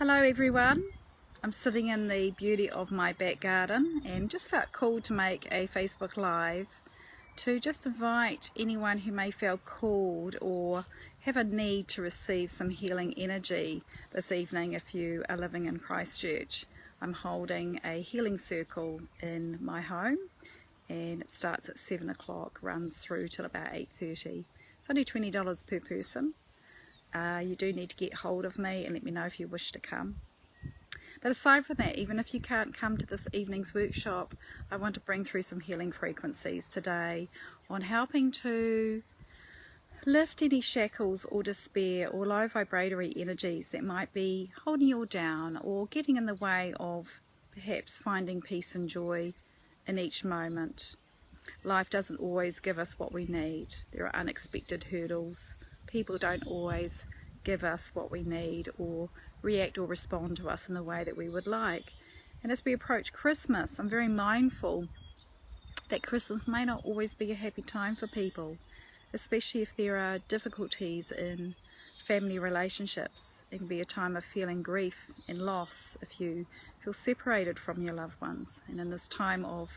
Hello everyone, I'm sitting in the beauty of my back garden and just felt called to make a Facebook Live to just invite anyone who may feel called or have a need to receive some healing energy this evening if you are living in Christchurch. I'm holding a healing circle in my home and it starts at 7 o'clock, runs through till about 8:30. It's only $20 per person. You do need to get hold of me and let me know if you wish to come. But aside from that, even if you can't come to this evening's workshop, I want to bring through some healing frequencies today on helping to lift any shackles or despair or low vibratory energies that might be holding you all down or getting in the way of perhaps finding peace and joy in each moment. Life doesn't always give us what we need. There are unexpected hurdles. People don't always give us what we need or react or respond to us in the way that we would like. And as we approach Christmas, I'm very mindful that Christmas may not always be a happy time for people, especially if there are difficulties in family relationships. It can be a time of feeling grief and loss if you feel separated from your loved ones. And in this time of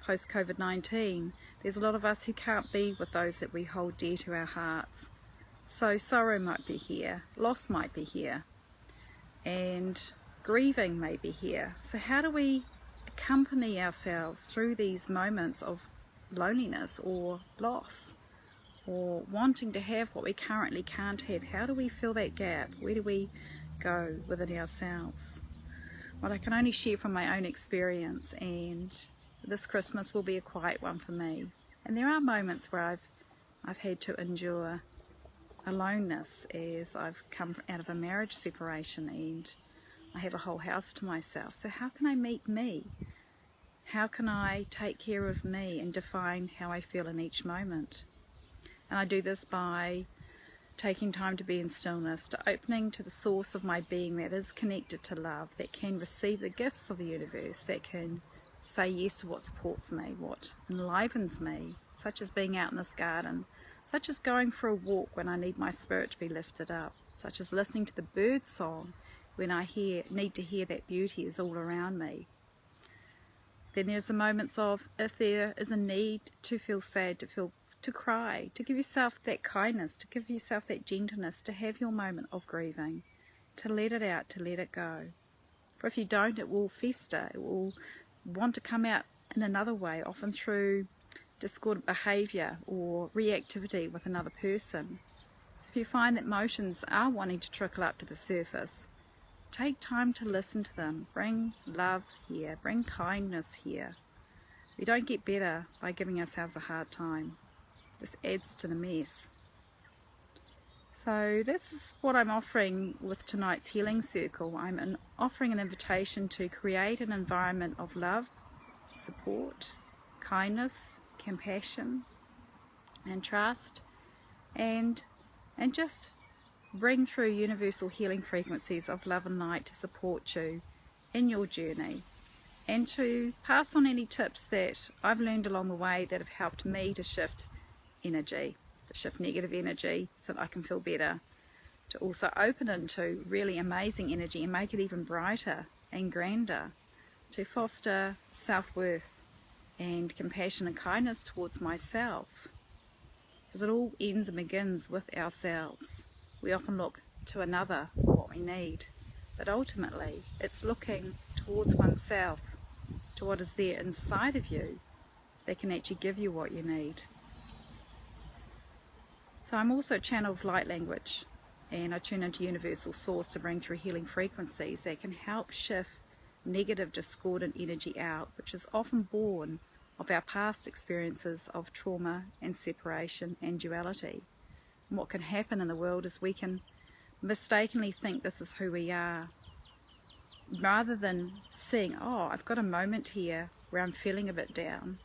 post-COVID-19, there's a lot of us who can't be with those that we hold dear to our hearts. So sorrow might be here, loss might be here, and grieving may be here. So how do we accompany ourselves through these moments of loneliness or loss or wanting to have what we currently can't have? How do we fill that gap? Where do we go within ourselves? Well, I can only share from my own experience, and this Christmas will be a quiet one for me. And there are moments where I've had to endure aloneness as I've come out of a marriage separation and I have a whole house to myself. So how can I meet me? How can I take care of me and define how I feel in each moment? And I do this by taking time to be in stillness, to opening to the source of my being that is connected to love, that can receive the gifts of the universe, that can say yes to what supports me, what enlivens me, such as being out in this garden, such as going for a walk when I need my spirit to be lifted up, such as listening to the bird song when I need to hear that beauty is all around me. Then there's the moments of, if there is a need to feel sad, to cry, to give yourself that kindness, to give yourself that gentleness, to have your moment of grieving, to let it out, to let it go. For if you don't, it will fester, it will want to come out in another way, often through discordant behaviour or reactivity with another person. So if you find that emotions are wanting to trickle up to the surface, take time to listen to them. Bring love here, bring kindness here. We don't get better by giving ourselves a hard time. This adds to the mess. So this is what I'm offering with tonight's healing circle. I'm offering an invitation to create an environment of love, support, kindness, compassion and trust, and just bring through universal healing frequencies of love and light to support you in your journey, and to pass on any tips that I've learned along the way that have helped me to shift energy, to shift negative energy so that I can feel better, to also open into really amazing energy and make it even brighter and grander, to foster self-worth and compassion and kindness towards myself, because it all ends and begins with ourselves. We often look to another for what we need, but ultimately it's looking towards oneself, to what is there inside of you that can actually give you what you need. So I'm also a channel of light language, and I tune into universal source to bring through healing frequencies that can help shift negative discordant energy out, which is often born of our past experiences of trauma and separation and duality. And what can happen in the world is we can mistakenly think this is who we are, rather than seeing, oh, I've got a moment here where I'm feeling a bit down.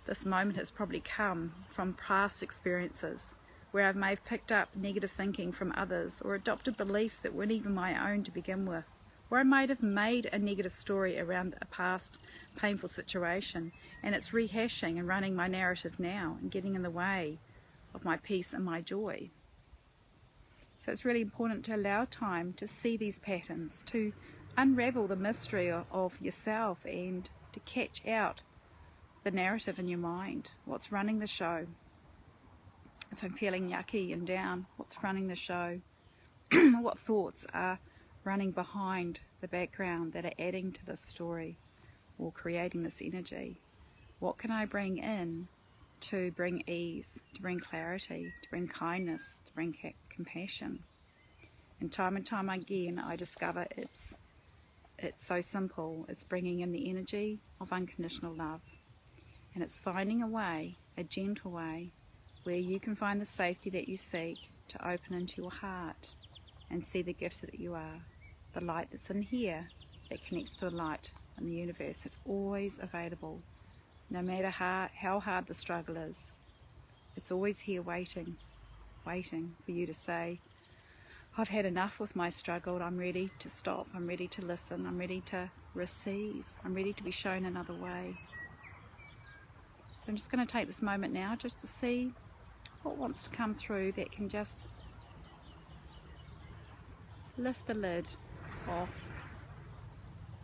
This moment has probably come from past experiences where I may have picked up negative thinking from others or adopted beliefs that weren't even my own to begin with. Or I might have made a negative story around a past painful situation, and it's rehashing and running my narrative now and getting in the way of my peace and my joy. So it's really important to allow time to see these patterns, to unravel the mystery of yourself and to catch out the narrative in your mind. What's running the show? If I'm feeling yucky and down, what's running the show? What thoughts are running behind the background that are adding to this story or creating this energy? What can I bring in to bring ease, to bring clarity, to bring kindness, to bring compassion? And time again I discover it's so simple. It's bringing in the energy of unconditional love, and it's finding a way, a gentle way, where you can find the safety that you seek to open into your heart and see the gift that you are, the light that's in here that connects to the light in the universe. It's always available, no matter how hard the struggle is. It's always here waiting for you to say, I've had enough with my struggle, I'm ready to stop, I'm ready to listen, I'm ready to receive, I'm ready to be shown another way. So I'm just going to take this moment now just to see what wants to come through that can just lift the lid off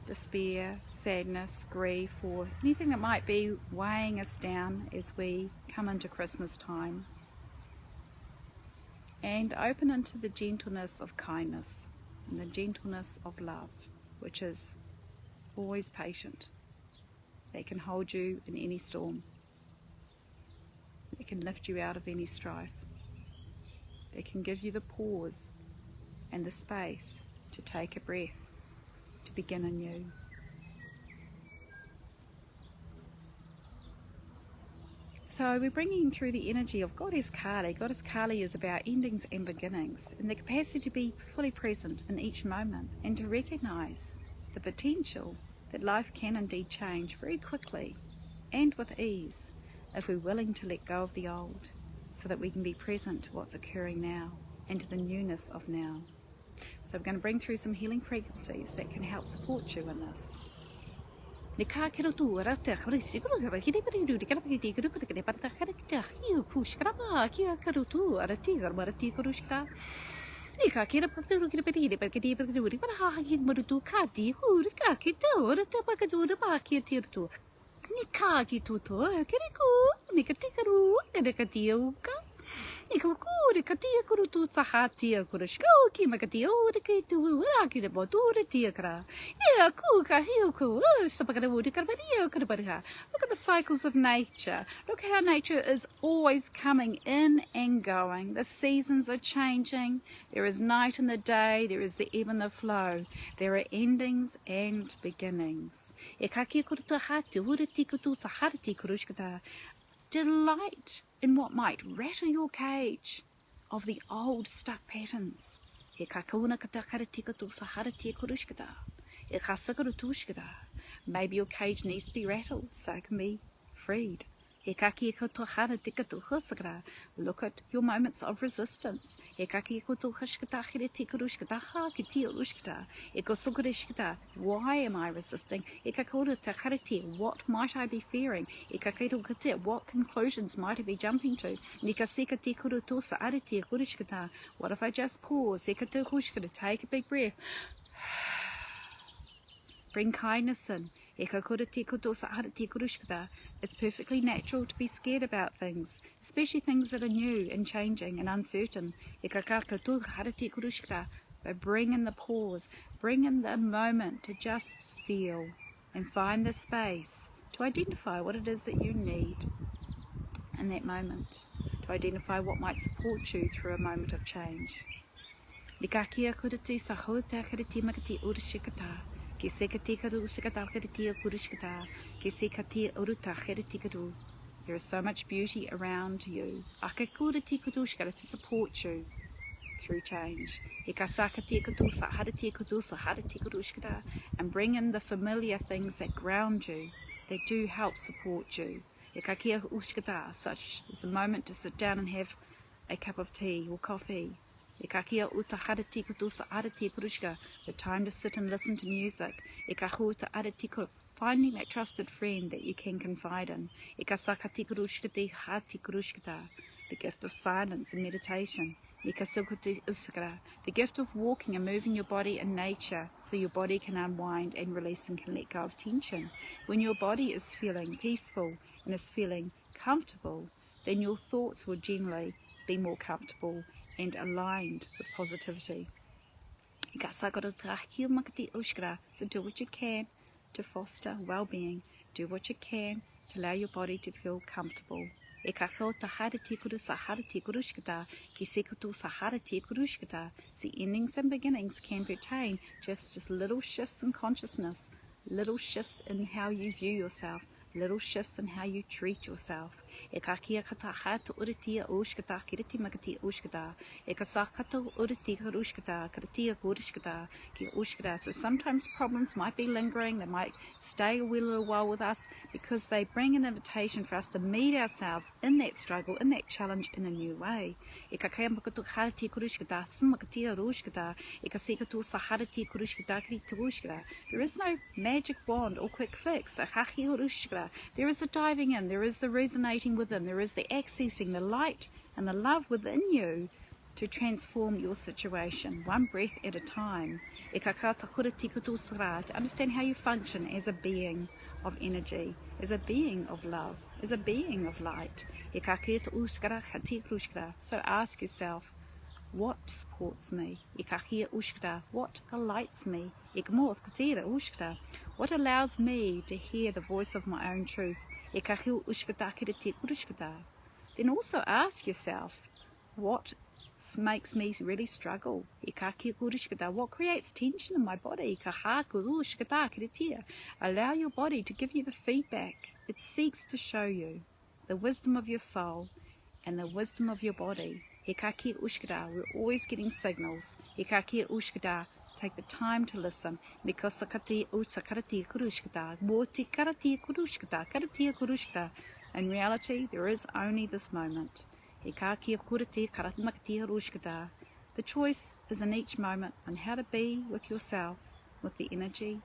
despair, sadness, grief, or anything that might be weighing us down as we come into Christmas time. And open into the gentleness of kindness and the gentleness of love, which is always patient. They can hold you in any storm. They can lift you out of any strife. They can give you the pause and the space to take a breath, to begin anew. So we're bringing through the energy of Goddess Kali. Goddess Kali is about endings and beginnings, and the capacity to be fully present in each moment and to recognize the potential that life can indeed change very quickly and with ease if we're willing to let go of the old so that we can be present to what's occurring now and to the newness of now. So we're going to bring through some healing frequencies that can help support you in this. Ikukuri katia kurutu sahatia kurushkoki makatia urikatu uraki the botura kra. Yeah, kuka hilku, sapakadawudi karbadia karbadia. Look at the cycles of nature. Look how nature is always coming in and going. The seasons are changing. There is night in the day, there is the ebb and the flow. There are endings and beginnings. Ikaki kurutu hati uriti saharti kurushkata. Delight in what might rattle your cage of the old stuck patterns. Maybe your cage needs to be rattled so it can be freed. Look at your moments of resistance. Why am I resisting? What might I be fearing? What conclusions might I be jumping to? What if I just pause? Take a big breath. Bring kindness in. It's perfectly natural to be scared about things, especially things that are new and changing and uncertain. But bring in the pause, bring in the moment to just feel and find the space to identify what it is that you need in that moment, to identify what might support you through a moment of change. There is so much beauty around you to support you through change. And bring in the familiar things that ground you, that do help support you. Such as the moment to sit down and have a cup of tea or coffee. The time to sit and listen to music. Finding that trusted friend that you can confide in. The gift of silence and meditation. The gift of walking and moving your body in nature so your body can unwind and release and can let go of tension. When your body is feeling peaceful and is feeling comfortable, then your thoughts will generally be more comfortable and aligned with positivity. So do what you can to foster well-being. Do what you can to allow your body to feel comfortable. See, endings and beginnings can pertain just little shifts in consciousness, little shifts in how you view yourself, little shifts in how you treat yourself. So sometimes problems might be lingering, they might stay a little while with us because they bring an invitation for us to meet ourselves in that struggle, in that challenge, in a new way. There is no magic wand or quick fix. There is the diving in, there is the resonating within, there is the accessing the light and the love within you to transform your situation, one breath at a time. To understand how you function as a being of energy, as a being of love, as a being of light. So ask yourself, what supports me? What delights me? What allows me to hear the voice of my own truth? Then also ask yourself, what makes me really struggle? What creates tension in my body? Allow your body to give you the feedback it seeks to show you, the wisdom of your soul and the wisdom of your body. We're always getting signals. Take the time to listen. In reality, there is only this moment. The choice is in each moment on how to be with yourself, with the energy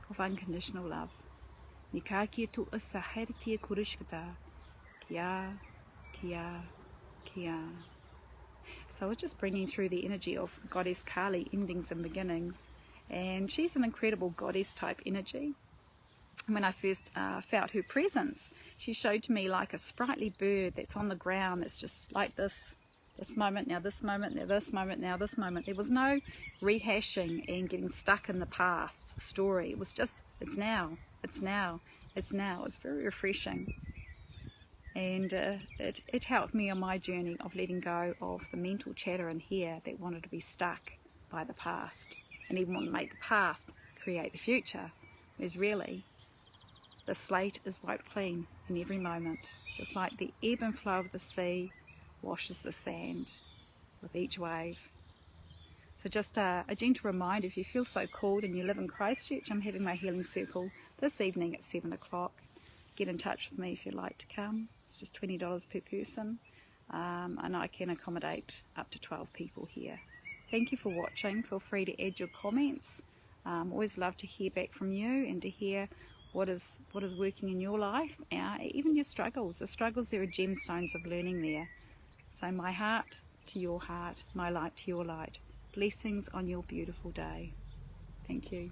of unconditional love. So it's just bringing through the energy of Goddess Kali, endings and beginnings. And she's an incredible goddess type energy. When I first felt her presence, she showed to me like a sprightly bird that's on the ground that's just like this moment, now this moment, now this moment, now this moment. There was no rehashing and getting stuck in the past story. It was just, it's now, it's now, it's now. It's very refreshing. And it helped me on my journey of letting go of the mental chatter in here that wanted to be stuck by the past and even want to make the past create the future. Whereas really, the slate is wiped clean in every moment, just like the ebb and flow of the sea washes the sand with each wave. So just a gentle reminder, if you feel so called and you live in Christchurch, I'm having my healing circle this evening at 7 o'clock. Get in touch with me if you'd like to come. It's just $20 per person, and I can accommodate up to 12 people here. Thank you for watching. Feel free to add your comments. Always love to hear back from you and to hear what is working in your life, even your struggles. The struggles, there are gemstones of learning there. So my heart to your heart, my light to your light. Blessings on your beautiful day. Thank you.